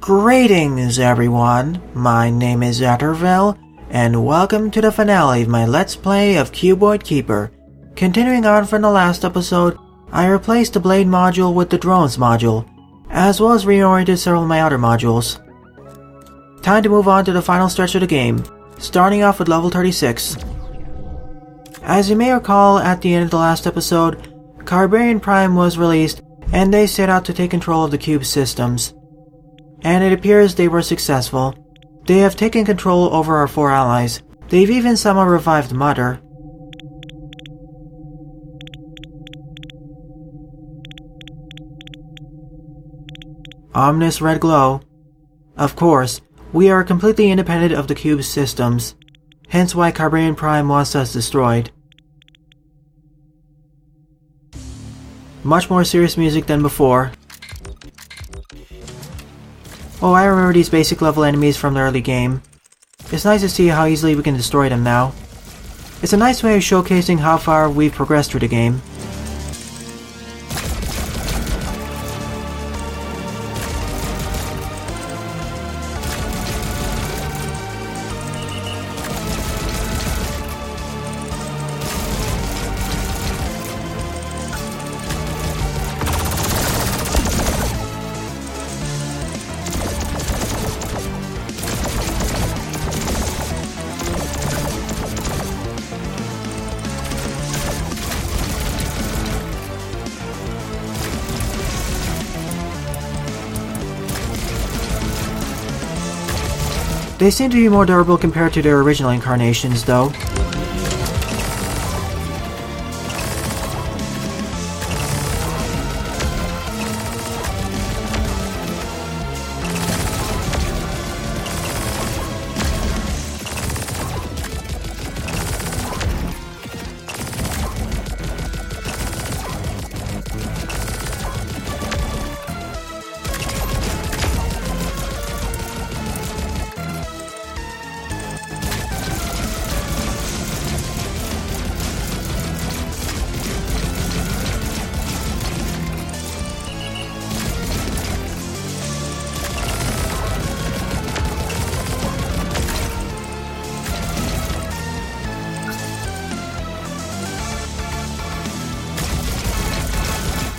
Greetings everyone, my name is Atterville, and welcome to the finale of my Let's Play of Cuboid Keeper. Continuing on from the last episode, I replaced the blade module with the drones module, as well as reoriented several of my other modules. Time to move on to the final stretch of the game, starting off with level 36. As you may recall, at the end of the last episode, Carbarian Prime was released and they set out to take control of the cube systems. And it appears they were successful. They have taken control over our 4 allies. They've even somehow revived Mother. Ominous red glow. Of course, we are completely independent of the cube systems, hence why Carbarian Prime wants us destroyed. Much more serious music than before. Oh, I remember these basic level enemies from the early game. It's nice to see how easily we can destroy them now. It's a nice way of showcasing how far we've progressed through the game. They seem to be more durable compared to their original incarnations, though.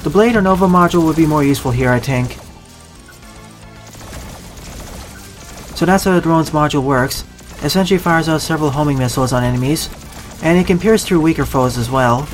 The Blade or Nova module would be more useful here, I think. So that's how the drones module works. Essentially fires out several homing missiles on enemies, and it can pierce through weaker foes as well.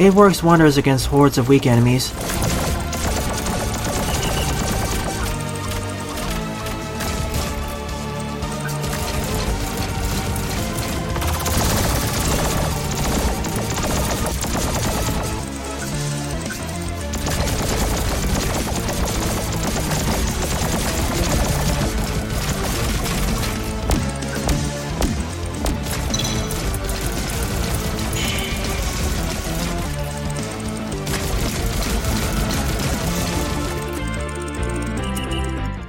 It works wonders against hordes of weak enemies.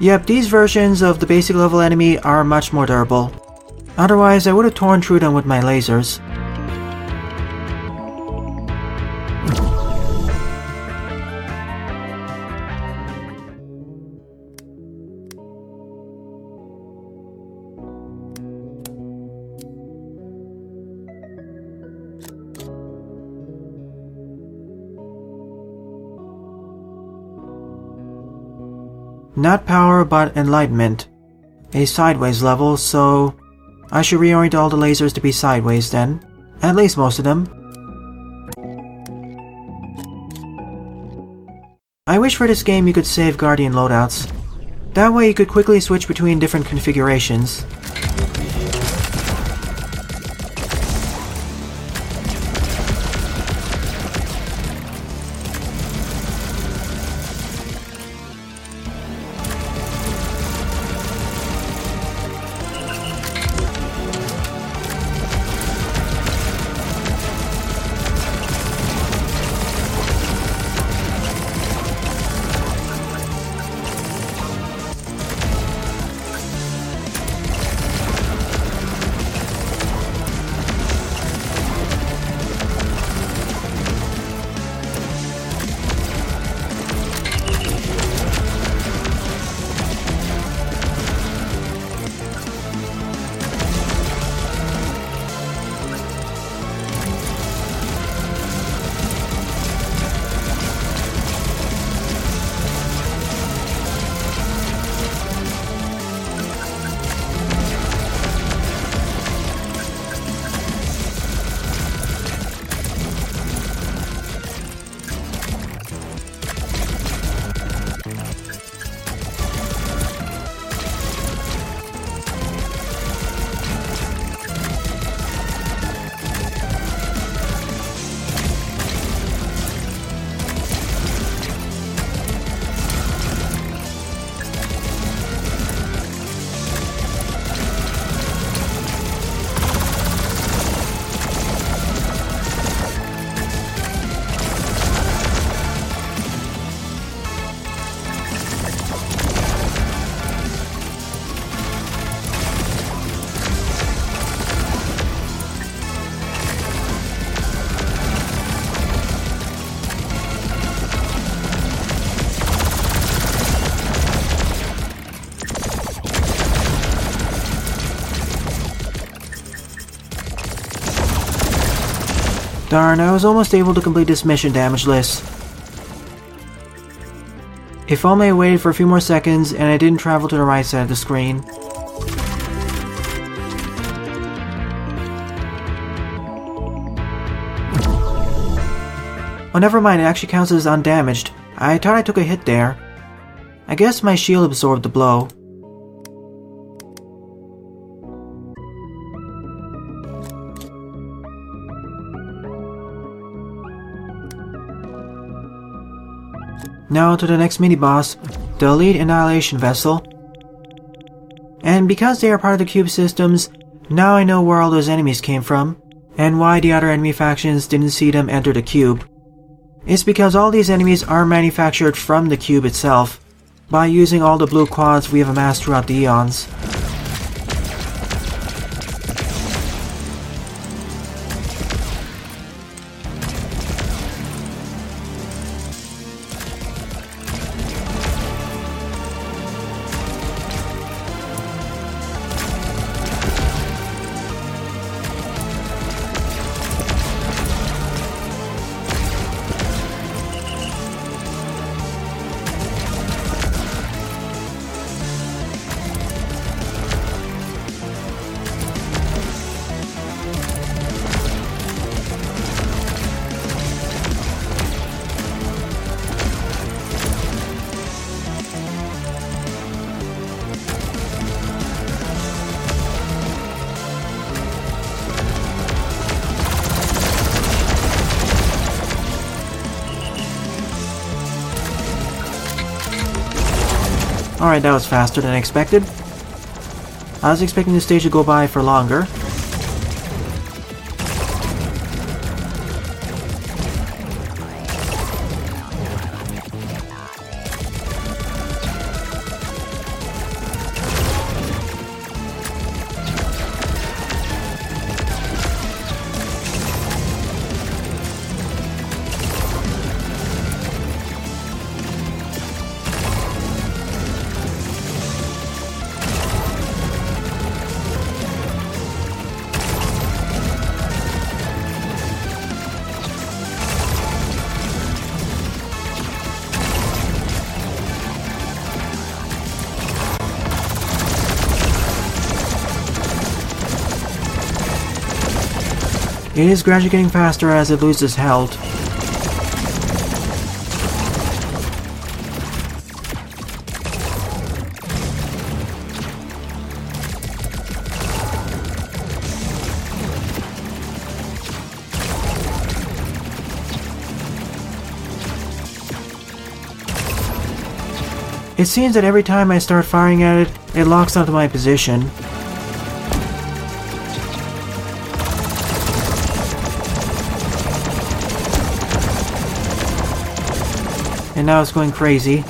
Yep, these versions of the basic level enemy are much more durable. Otherwise, I would have torn through them with my lasers. Not power, but enlightenment. A sideways level, so I should reorient all the lasers to be sideways then. At least most of them. I wish for this game you could save Guardian loadouts. That way you could quickly switch between different configurations. Darn, I was almost able to complete this mission damageless. If only I waited for a few more seconds and I didn't travel to the right side of the screen. Oh, never mind, it actually counts as undamaged. I thought I took a hit there. I guess my shield absorbed the blow. Now to the next mini-boss, the Elite Annihilation Vessel. And because they are part of the cube systems, now I know where all those enemies came from, and why the other enemy factions didn't see them enter the cube. It's because all these enemies are manufactured from the cube itself, by using all the blue quads we have amassed throughout the eons. Alright, that was faster than expected. I was expecting this stage to go by for longer. It is gradually getting faster as it loses health. It seems that every time I start firing at it, it locks onto my position. And now it's going crazy.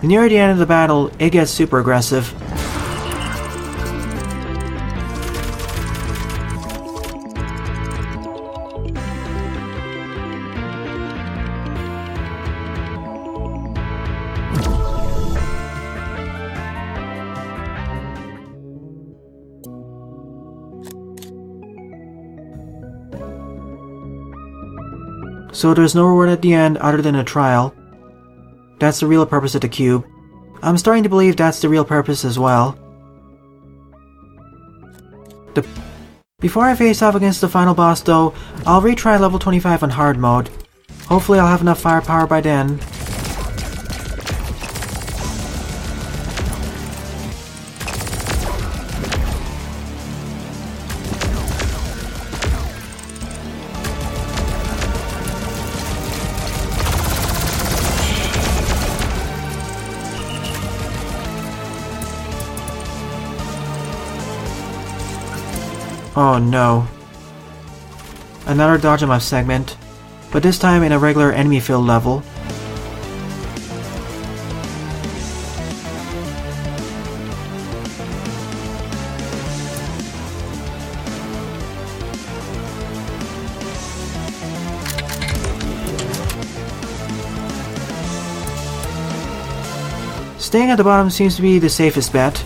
Near the end of the battle, it gets super aggressive. So there's no reward at the end other than a trial. That's the real purpose of the cube. I'm starting to believe that's the real purpose as well. Before I face off against the final boss though, I'll retry level 25 on hard mode. Hopefully I'll have enough firepower by then. Oh no. Another dodge em up segment, but this time in a regular enemy field level. Staying at the bottom seems to be the safest bet.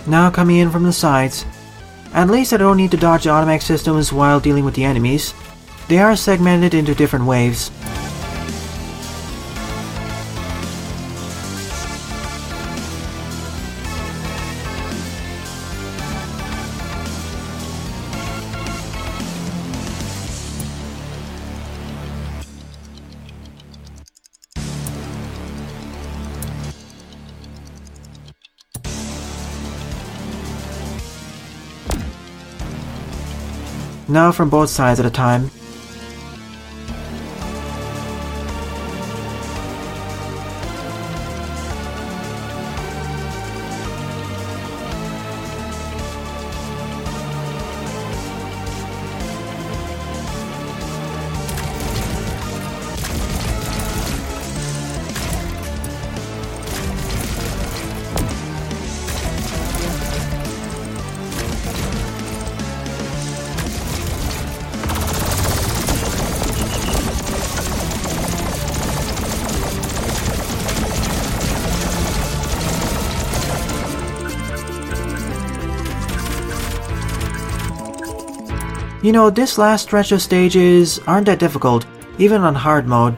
Now coming in from the sides. At least I don't need to dodge the automatic systems while dealing with the enemies. They are segmented into different waves. Now from both sides at a time. You know, this last stretch of stages aren't that difficult, even on hard mode.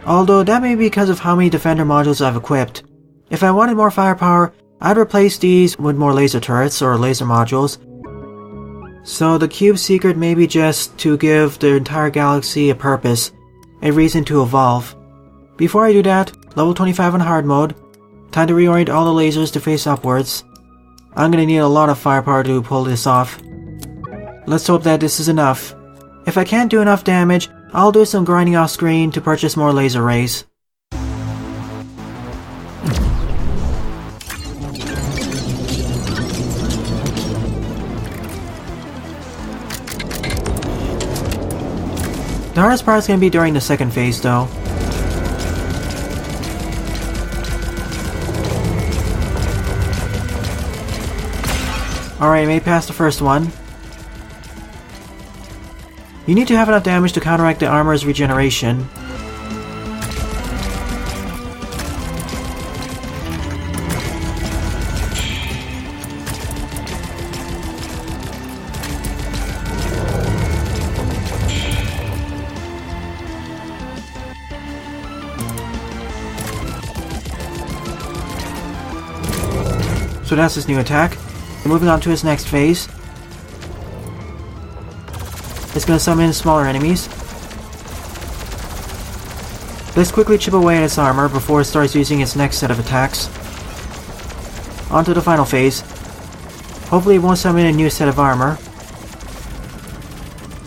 Although that may be because of how many defender modules I've equipped. If I wanted more firepower, I'd replace these with more laser turrets or laser modules. So the cube's secret may be just to give the entire galaxy a purpose, a reason to evolve. Before I do that, level 25 on hard mode, time to reorient all the lasers to face upwards. I'm gonna need a lot of firepower to pull this off. Let's hope that this is enough. If I can't do enough damage, I'll do some grinding off screen to purchase more laser rays. The hardest part is gonna be during the second phase though. Alright, made past the first one. You need to have enough damage to counteract the armor's regeneration. So that's his new attack. Moving on to his next phase. It's going to summon smaller enemies. Let's quickly chip away at its armor before it starts using its next set of attacks. On to the final phase. Hopefully it won't summon a new set of armor.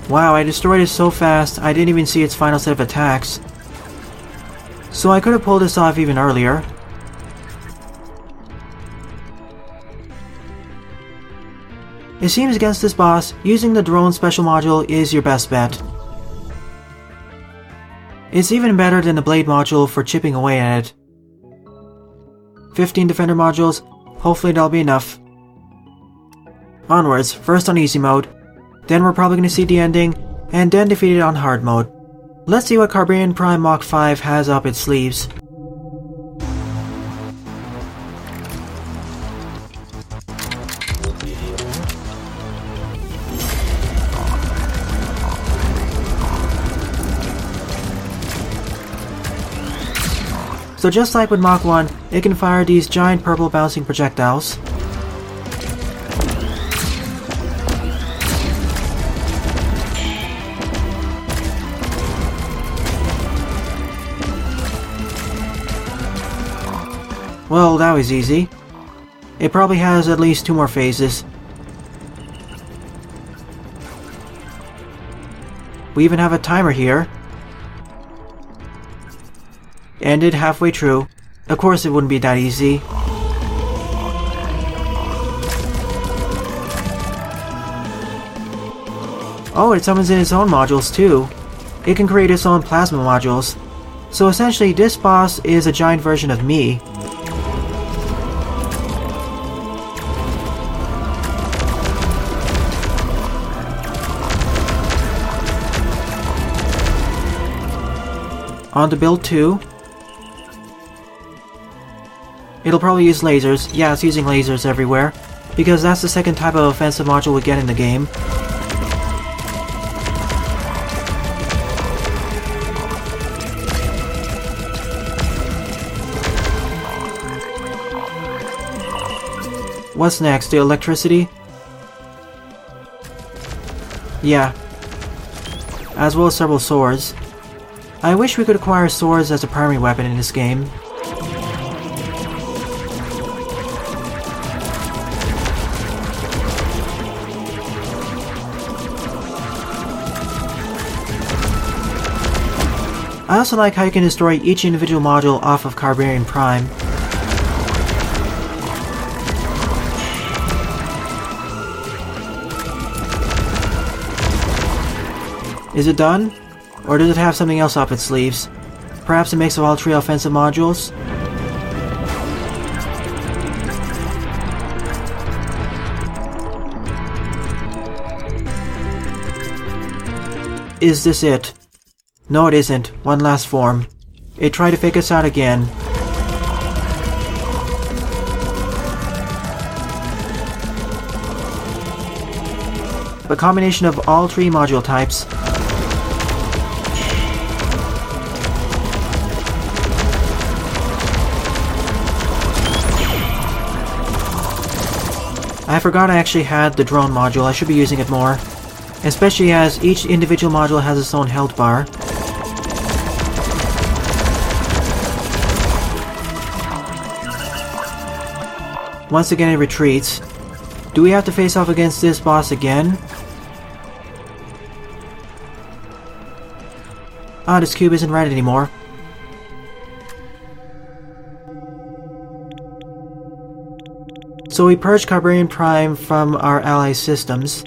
Wow, I destroyed it so fast I didn't even see its final set of attacks. So I could have pulled this off even earlier. It seems against this boss, using the drone special module is your best bet. It's even better than the blade module for chipping away at it. 15 defender modules, hopefully that'll be enough. Onwards, first on easy mode, then we're probably going to see the ending, and then defeat it on hard mode. Let's see what Carbarian Prime Mach 5 has up its sleeves. So just like with Mach 1, it can fire these giant purple bouncing projectiles. Well, that was easy. It probably has at least 2 more phases. We even have a timer here. Ended halfway through. Of course it wouldn't be that easy. Oh, it summons in its own modules too. It can create its own plasma modules. So essentially this boss is a giant version of me. On to build 2. It'll probably use lasers. Yeah, it's using lasers everywhere, because that's the second type of offensive module we get in the game. What's next? The electricity? Yeah. As well as several swords. I wish we could acquire swords as a primary weapon in this game. I also like how you can destroy each individual module off of Carbarian Prime. Is it done? Or does it have something else up its sleeves? Perhaps a mix of all 3 offensive modules? Is this it? No, it isn't. One last form. It tried to fake us out again. A combination of all 3 module types. I forgot I actually had the drone module. I should be using it more. Especially as each individual module has its own health bar. Once again it retreats. Do we have to face off against this boss again? Ah, this cube isn't right anymore. So we purged Carbarian Prime from our ally systems.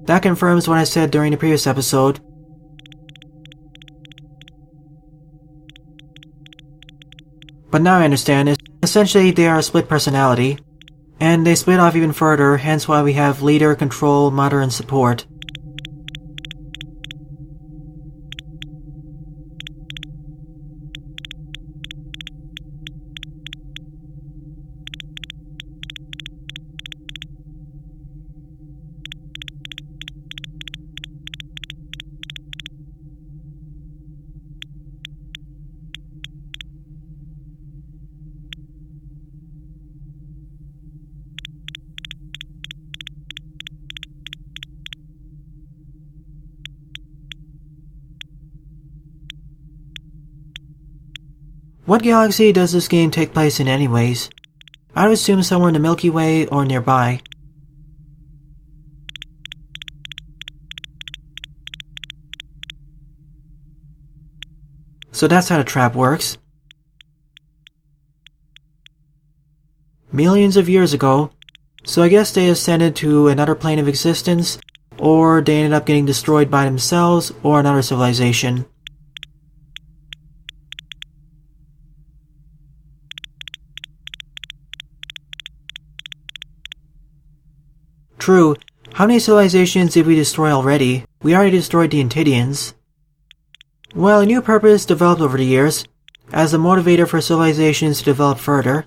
That confirms what I said during the previous episode. But now I understand. Essentially, they are a split personality. And they split off even further, hence why we have leader, control, mother, and support. What galaxy does this game take place in anyways? I would assume somewhere in the Milky Way or nearby. So that's how the trap works. Millions of years ago, so I guess they ascended to another plane of existence, or they ended up getting destroyed by themselves or another civilization. True, how many civilizations did we destroy already? We already destroyed the Antidians. Well, a new purpose developed over the years, as a motivator for civilizations to develop further.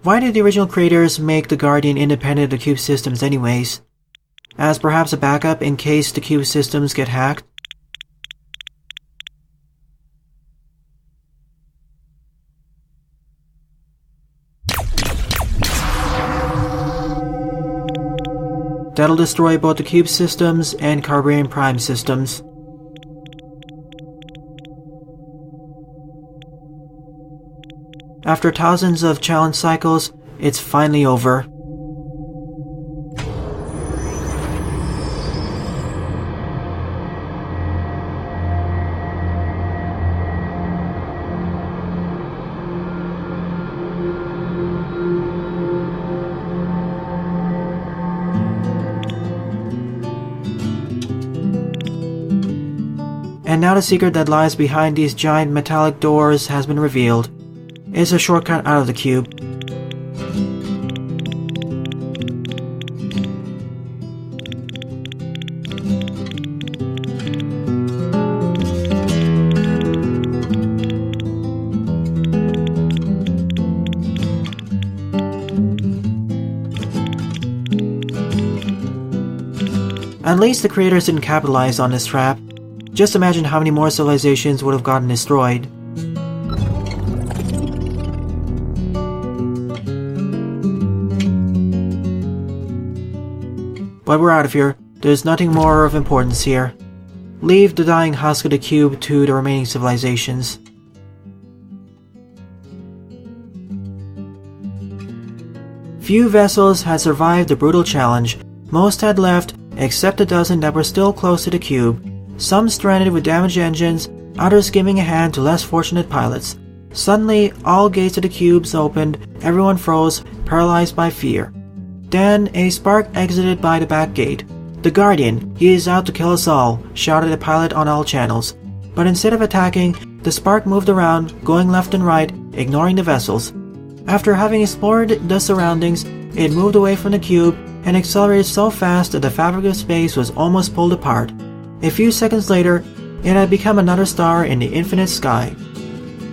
Why did the original creators make the Guardian independent of the cube systems anyways? As perhaps a backup in case the cube systems get hacked? That'll destroy both the cube systems and Carbarian Prime systems. After thousands of challenge cycles, it's finally over. And now the secret that lies behind these giant metallic doors has been revealed. It's a shortcut out of the cube. At least the creators didn't capitalize on this trap. Just imagine how many more civilizations would have gotten destroyed. But we're out of here. There's nothing more of importance here. Leave the dying husk of the cube to the remaining civilizations. Few vessels had survived the brutal challenge. Most had left, except a dozen that were still close to the cube. Some stranded with damaged engines, others giving a hand to less fortunate pilots. Suddenly, all gates of the cubes opened, everyone froze, paralyzed by fear. Then, a spark exited by the back gate. "The Guardian, he is out to kill us all," shouted the pilot on all channels. But instead of attacking, the spark moved around, going left and right, ignoring the vessels. After having explored the surroundings, it moved away from the cube and accelerated so fast that the fabric of space was almost pulled apart. A few seconds later, it had become another star in the infinite sky.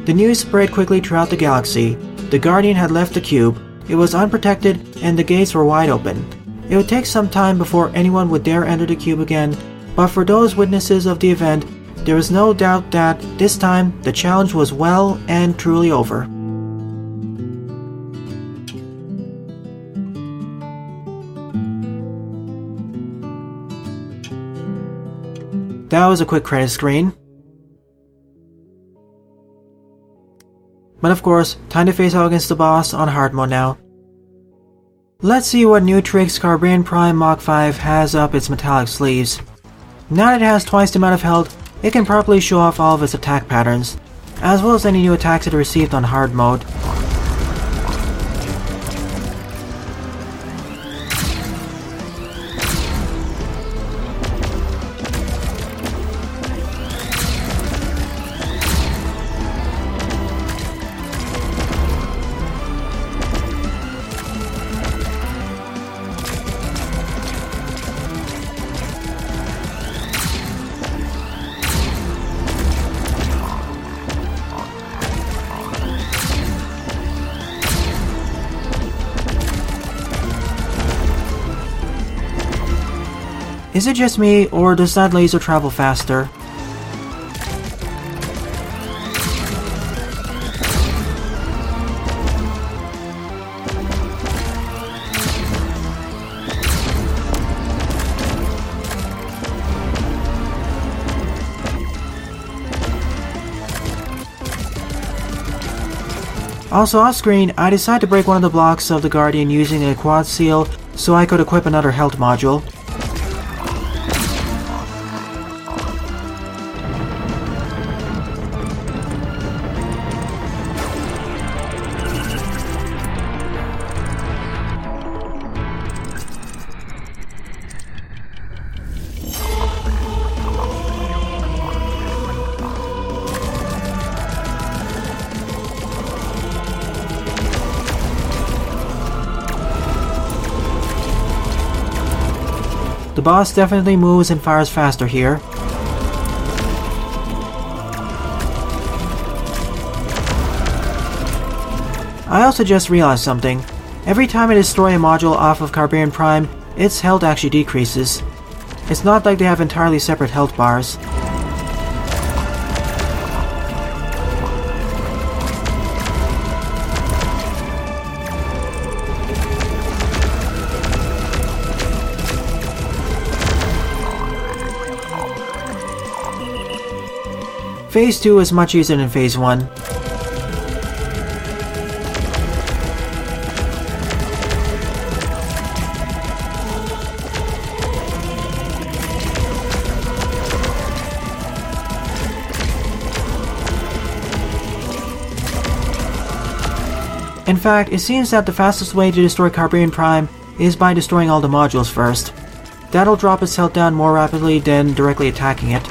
The news spread quickly throughout the galaxy. The Guardian had left the cube. It was unprotected and the gates were wide open. It would take some time before anyone would dare enter the cube again, but for those witnesses of the event, there was no doubt that, this time, the challenge was well and truly over. That was a quick credit screen. But of course, time to face off against the boss on hard mode now. Let's see what new tricks Carbarian Prime Mach 5 has up its metallic sleeves. Now that it has twice the amount of health, it can properly show off all of its attack patterns, as well as any new attacks it received on hard mode. Is it just me, or does that laser travel faster? Also off screen, I decided to break one of the blocks of the Guardian using a quad seal so I could equip another health module. The boss definitely moves and fires faster here. I also just realized something. Every time I destroy a module off of Carbarian Prime, its health actually decreases. It's not like they have entirely separate health bars. Phase 2 is much easier than Phase 1. In fact, it seems that the fastest way to destroy Carbarian Prime is by destroying all the modules first. That'll drop its health down more rapidly than directly attacking it.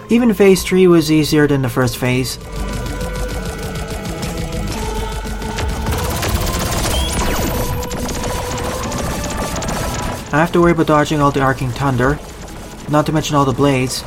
Even Phase 3 was easier than the first phase. I have to worry about dodging all the arcing thunder, not to mention all the blades.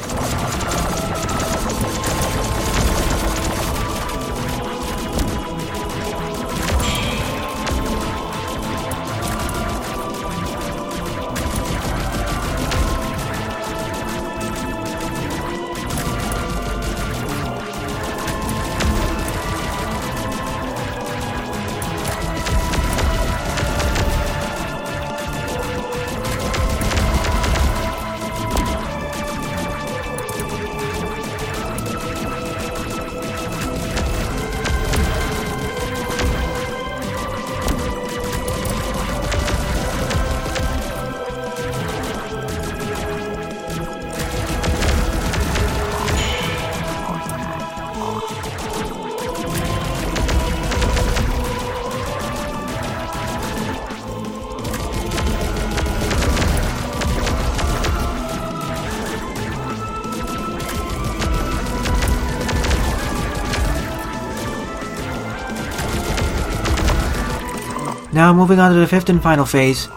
Now moving on to the fifth and final phase.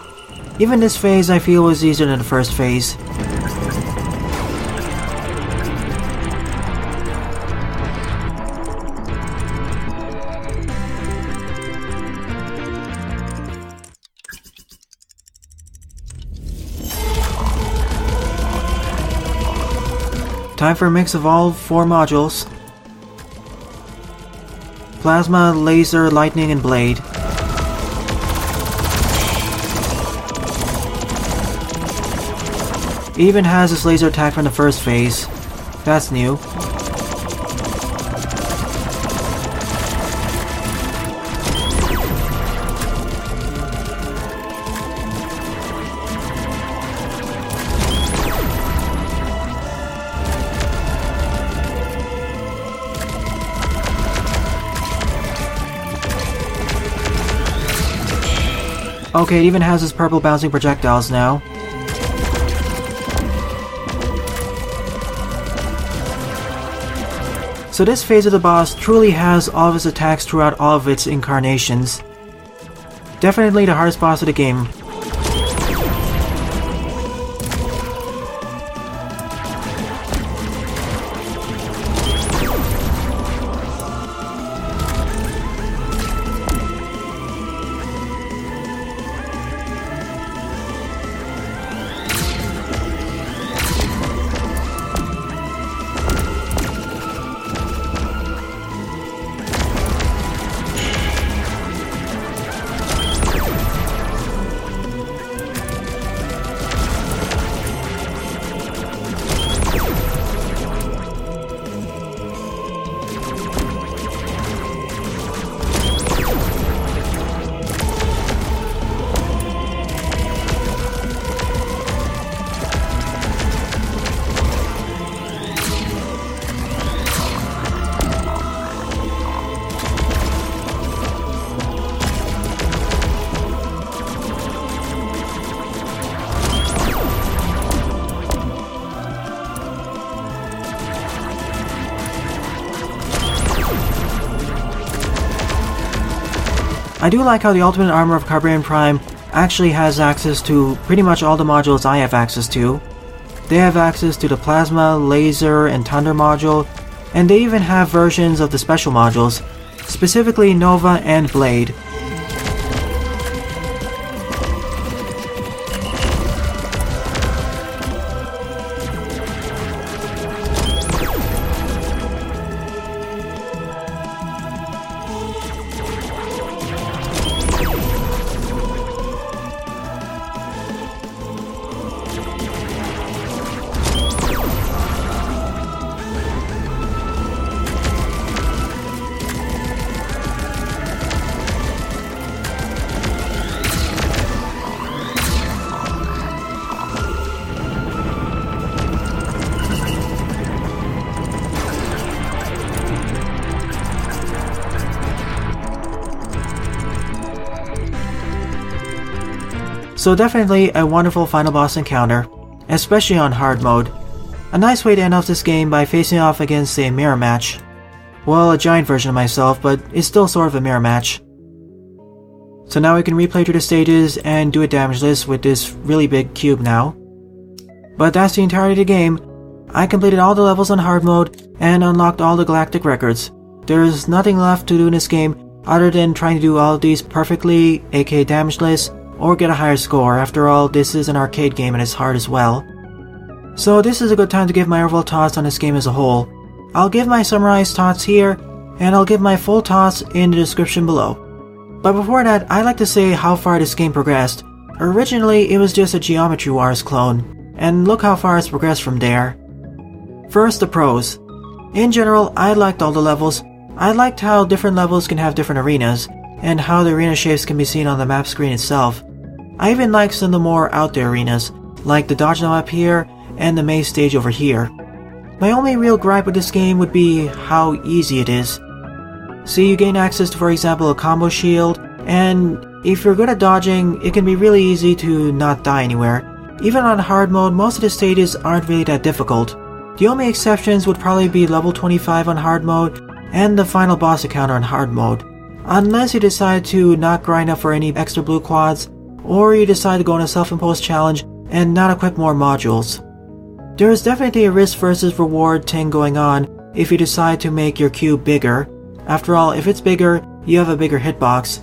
Even this phase I feel was easier than the first phase. Time for a mix of all 4 modules. Plasma, laser, lightning, and blade. It even has this laser attack from the first phase. That's new. Okay, it even has its purple bouncing projectiles now. So this phase of the boss truly has all of its attacks throughout all of its incarnations. Definitely the hardest boss of the game. I do like how the Ultimate Armor of Carbarian Prime actually has access to pretty much all the modules I have access to. They have access to the Plasma, Laser, and Thunder module, and they even have versions of the special modules, specifically Nova and Blade. So definitely a wonderful final boss encounter, especially on hard mode. A nice way to end off this game by facing off against a mirror match. Well, a giant version of myself, but it's still sort of a mirror match. So now we can replay through the stages and do it damageless with this really big cube now. But that's the entirety of the game. I completed all the levels on hard mode and unlocked all the galactic records. There's nothing left to do in this game other than trying to do all of these perfectly, aka damageless, or get a higher score. After all, this is an arcade game and it's hard as well. So this is a good time to give my overall thoughts on this game as a whole. I'll give my summarized thoughts here, and I'll give my full thoughts in the description below. But before that, I'd like to say how far this game progressed. Originally, it was just a Geometry Wars clone, and look how far it's progressed from there. First, the pros. In general, I liked all the levels. I liked how different levels can have different arenas, and how the arena shapes can be seen on the map screen itself. I even like some of the more out there arenas, like the Dodge Knob up here and the maze stage over here. My only real gripe with this game would be how easy it is. See, you gain access to, for example, a combo shield, and if you're good at dodging, it can be really easy to not die anywhere. Even on hard mode, most of the stages aren't really that difficult. The only exceptions would probably be level 25 on hard mode and the final boss encounter on hard mode. Unless you decide to not grind up for any extra blue quads, or you decide to go on a self-imposed challenge and not equip more modules. There is definitely a risk versus reward thing going on if you decide to make your cube bigger. After all, if it's bigger, you have a bigger hitbox.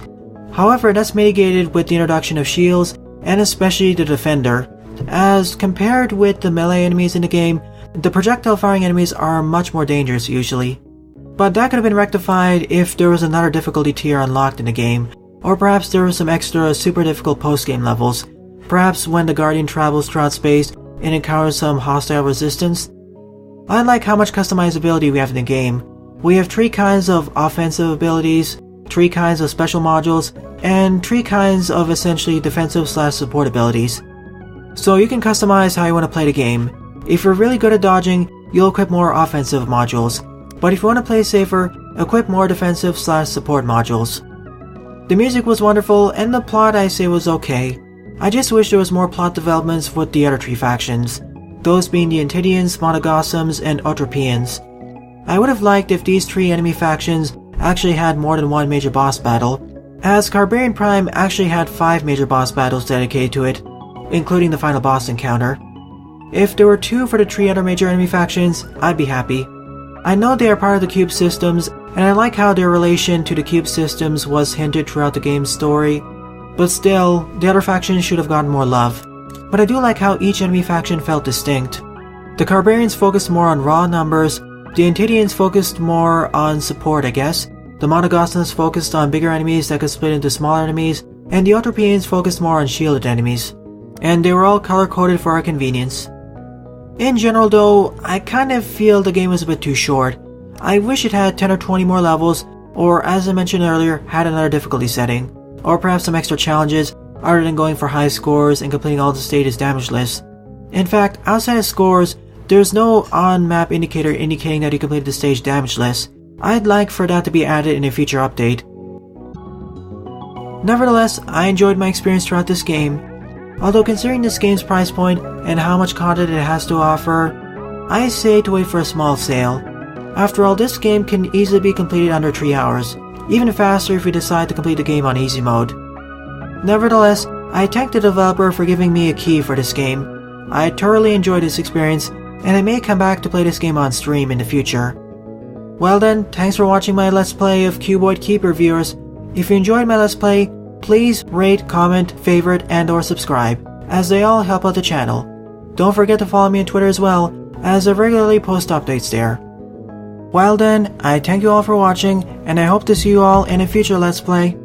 However, that's mitigated with the introduction of shields, and especially the Defender. As compared with the melee enemies in the game, the projectile firing enemies are much more dangerous usually. But that could have been rectified if there was another difficulty tier unlocked in the game, or perhaps there were some extra super difficult post-game levels, perhaps when the Guardian travels throughout space and encounters some hostile resistance. I like how much customizability we have in the game. We have 3 kinds of offensive abilities, 3 kinds of special modules, and 3 kinds of essentially defensive/support abilities. So you can customize how you want to play the game. If you're really good at dodging, you'll equip more offensive modules. But if you want to play safer, equip more defensive/support modules. The music was wonderful, and the plot I say was okay. I just wish there was more plot developments with the other 3 factions, those being the Antidians, Monogossums, and Utropians. I would have liked if these 3 enemy factions actually had more than one major boss battle, as Carbarian Prime actually had 5 major boss battles dedicated to it, including the final boss encounter. If there were 2 for the 3 other major enemy factions, I'd be happy. I know they are part of the Cube systems, and I like how their relation to the Cube systems was hinted throughout the game's story, but still, the other factions should have gotten more love. But I do like how each enemy faction felt distinct. The Carbarians focused more on raw numbers, the Antidians focused more on support, I guess, the Monogossans focused on bigger enemies that could split into smaller enemies, and the Utropians focused more on shielded enemies. And they were all color-coded for our convenience. In general though, I kind of feel the game was a bit too short. I wish it had 10 or 20 more levels, or as I mentioned earlier, had another difficulty setting, or perhaps some extra challenges other than going for high scores and completing all the stages damageless. In fact, outside of scores, there's no on-map indicator indicating that you completed the stage damageless. I'd like for that to be added in a future update. Nevertheless, I enjoyed my experience throughout this game. Although considering this game's price point and how much content it has to offer, I say to wait for a small sale. After all, this game can easily be completed under 3 hours. even faster if you decide to complete the game on easy mode. Nevertheless, I thank the developer for giving me a key for this game. I thoroughly enjoyed this experience, and I may come back to play this game on stream in the future. Well then, thanks for watching my Let's Play of Cuboid Keeper, viewers. If you enjoyed my Let's Play, please rate, comment, favorite, and or subscribe, as they all help out the channel. Don't forget to follow me on Twitter as well, as I regularly post updates there. Well then, I thank you all for watching, and I hope to see you all in a future Let's Play.